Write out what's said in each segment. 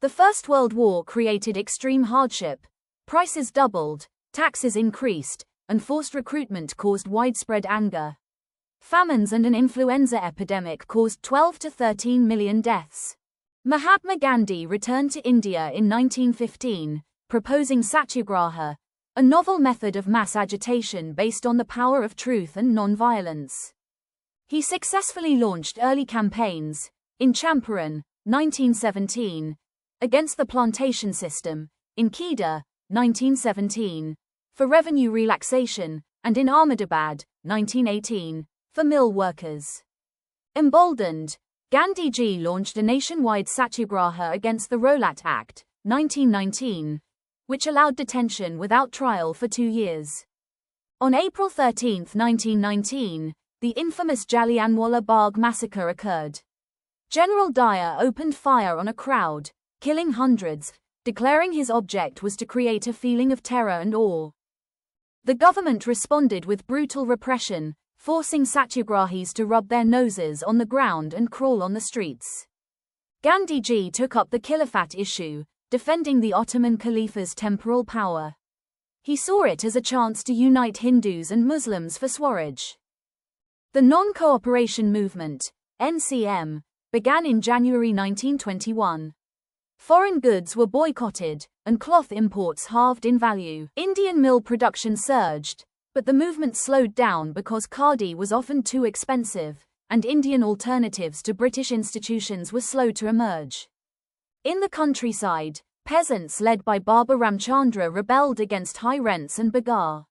The First World War created extreme hardship. Prices doubled, taxes increased, and forced recruitment caused widespread anger. Famines and an influenza epidemic caused 12 to 13 million deaths. Mahatma Gandhi returned to India in 1915, proposing satyagraha, a novel method of mass agitation based on the power of truth and non-violence. He successfully launched early campaigns, in Champaran, 1917, against the plantation system, in Kheda, 1917, for revenue relaxation, and in Ahmedabad, 1918, for mill workers. Emboldened, Gandhiji launched a nationwide satyagraha against the Rowlatt Act, 1919, which allowed detention without trial for 2 years. On April 13, 1919, the infamous Jallianwala Bagh massacre occurred. General Dyer opened fire on a crowd, killing hundreds, declaring his object was to create a feeling of terror and awe. The government responded with brutal repression, forcing satyagrahis to rub their noses on the ground and crawl on the streets. Gandhiji took up the Khilafat issue, defending the Ottoman Caliph's temporal power. He saw it as a chance to unite Hindus and Muslims for Swaraj. The Non-Cooperation Movement, NCM, began in January 1921. Foreign goods were boycotted, and cloth imports halved in value. Indian mill production surged, but the movement slowed down because khadi was often too expensive, and Indian alternatives to British institutions were slow to emerge. In the countryside, peasants led by Baba Ramchandra rebelled against high rents and bagar.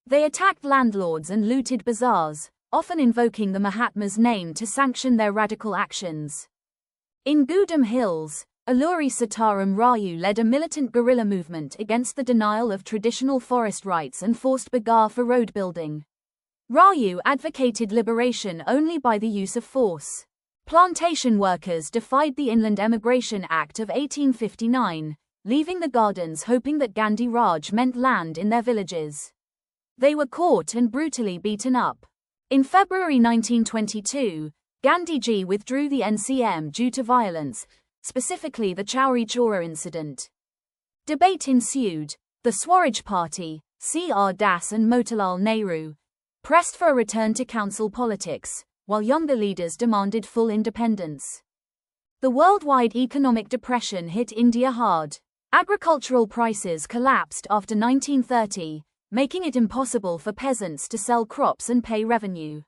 They attacked landlords and looted bazaars, often invoking the Mahatma's name to sanction their radical actions. In Gudam Hills, Alluri Sitaram Raju led a militant guerrilla movement against the denial of traditional forest rights and forced bagar for road building. Raju advocated liberation only by the use of force. Plantation workers defied the Inland Emigration Act of 1859, leaving the gardens hoping that Gandhi Raj meant land in their villages. They were caught and brutally beaten up. In February 1922, Gandhiji withdrew the NCM due to violence, specifically the Chowri Chora incident. Debate ensued. The Swaraj Party, C.R. Das and Motilal Nehru, pressed for a return to council politics, while younger leaders demanded full independence. The worldwide economic depression hit India hard. Agricultural prices collapsed after 1930, making it impossible for peasants to sell crops and pay revenue.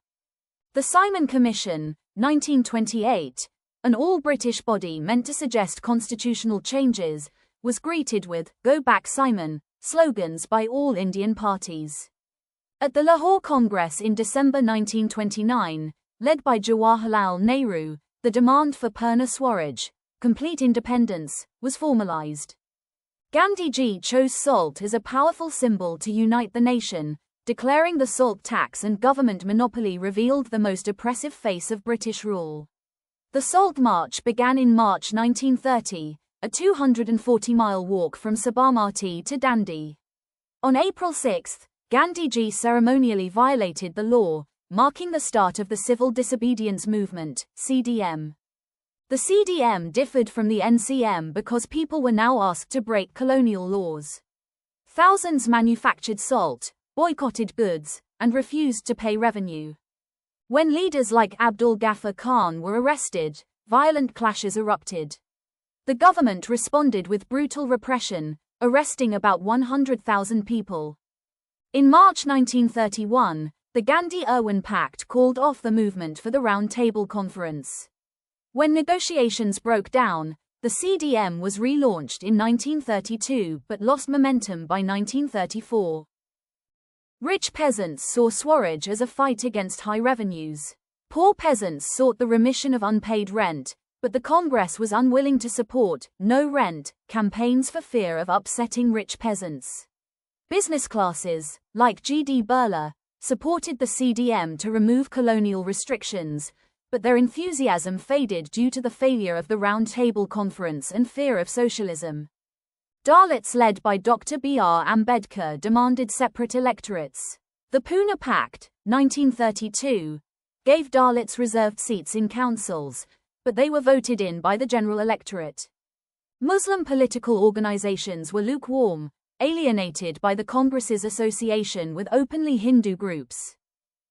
The Simon Commission, 1928, an all-British body meant to suggest constitutional changes, was greeted with "Go Back Simon" slogans by all Indian parties. At the Lahore Congress in December 1929, led by Jawaharlal Nehru, the demand for Purna Swaraj, complete independence, was formalized. Gandhiji chose salt as a powerful symbol to unite the nation, declaring the salt tax and government monopoly revealed the most oppressive face of British rule. The Salt March began in March 1930, a 240-mile walk from Sabarmati to Dandi. On April 6, Gandhiji ceremonially violated the law, marking the start of the Civil Disobedience Movement, CDM. The CDM differed from the NCM because people were now asked to break colonial laws. Thousands manufactured salt, boycotted goods, and refused to pay revenue. When leaders like Abdul Ghaffar Khan were arrested, violent clashes erupted. The government responded with brutal repression, arresting about 100,000 people. In March 1931, the Gandhi-Irwin Pact called off the movement for the Round Table Conference. When negotiations broke down, the CDM was relaunched in 1932 but lost momentum by 1934. Rich peasants saw Swaraj as a fight against high revenues. Poor peasants sought the remission of unpaid rent, but the Congress was unwilling to support no rent campaigns for fear of upsetting rich peasants. Business classes, like G.D. Birla, supported the CDM to remove colonial restrictions, but their enthusiasm faded due to the failure of the Round Table Conference and fear of socialism. Dalits led by Dr. B.R. Ambedkar demanded separate electorates. The Pune Pact, 1932, gave Dalits reserved seats in councils, but they were voted in by the general electorate. Muslim political organizations were lukewarm, alienated by the Congress's association with openly Hindu groups.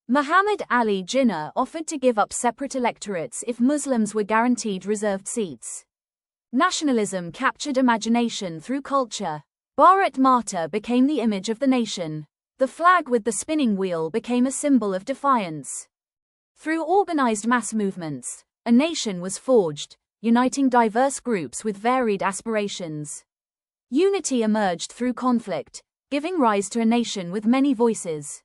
Muhammad Ali Jinnah offered to give up separate electorates if Muslims were guaranteed reserved seats. Nationalism captured imagination through culture. Bharat Mata became the image of the nation. The flag with the spinning wheel became a symbol of defiance. Through organized mass movements, a nation was forged, uniting diverse groups with varied aspirations. Unity emerged through conflict, giving rise to a nation with many voices.